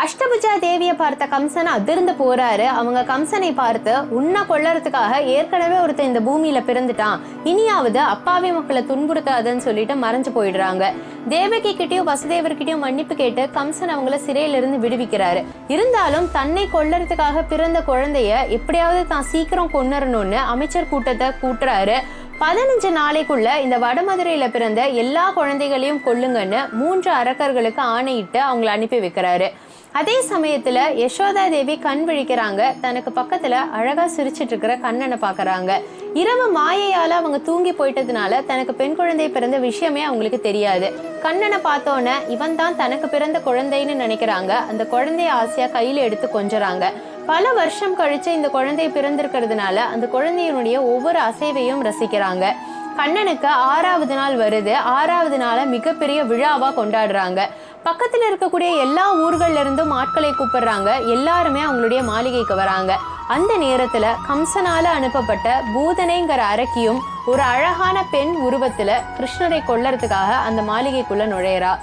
அஷ்டபுஜா தேவியை பார்த்த கம்சன் அதிர்ந்து போறாரு. அவங்க கம்சனை பார்த்து, உன்னை கொல்லறதுக்காக ஏற்கனவே ஒருத்தன் இந்த பூமியில பிறந்துட்டான், இனியாவது அப்பாவி மக்களை துன்புறுத்தாதுன்னு சொல்லிட்டு மறைஞ்சு போயிடுறாங்க. தேவகி கிட்டயும் வசுதேவர்கிட்டயும் மன்னிப்பு கேட்டு கம்சன் அவங்கள சிறையிலிருந்து விடுவிக்கிறாரு. இருந்தாலும் தன்னை கொல்லறதுக்காக பிறந்த குழந்தைய எப்படியாவது தான் சீக்கிரம் கொன்னறணும்னு அமைச்சர் கூட்டத்தை கூட்டுறாரு. 15 நாளைக்குள்ள இந்த வடமதுரையில பிறந்த எல்லா குழந்தைகளையும் கொல்லுங்கன்னு 3 அரக்கர்களுக்கு ஆணையிட்டு அவங்களை அனுப்பி வைக்கிறாரு. அதே சமயத்துல யசோதா தேவி கண் விழிக்கிறாங்க. தனக்கு பக்கத்துல அழகா சிரிச்சிட்டு இருக்கிற கண்ணனை பாக்குறாங்க. இரவு மாயையால அவங்க தூங்கி போயிட்டதுனால தனக்கு பெண் குழந்தை பிறந்த விஷயமே அவங்களுக்கு தெரியாது. கண்ணனை பார்த்தோன்னே இவன் தான் தனக்கு பிறந்த குழந்தைன்னு நினைக்கிறாங்க. அந்த குழந்தைய ஆசையா கையில எடுத்து கொஞ்சறாங்க. பல வருஷம் கழிச்சு இந்த குழந்தை பிறந்திருக்கிறதுனால அந்த குழந்தையினுடைய ஒவ்வொரு அசைவையும் ரசிக்கிறாங்க. கண்ணனுக்கு 6வது நாள் வருது. 6வது நாளை மிகப்பெரிய விழாவா கொண்டாடுறாங்க. பக்கத்துல இருக்கக்கூடிய எல்லா ஊர்கள்ல இருந்தும் ஆட்களை கூப்பிடுறாங்க. எல்லாருமே அவங்களுடைய மாளிகைக்கு வராங்க. அந்த நேரத்துல கம்சனால அனுப்பப்பட்ட பூதனைங்கிற அரக்கியும் ஒரு அழகான பெண் உருவத்துல கிருஷ்ணரை கொல்லறதுக்காக அந்த மாளிகைக்குள்ள நுழையறா.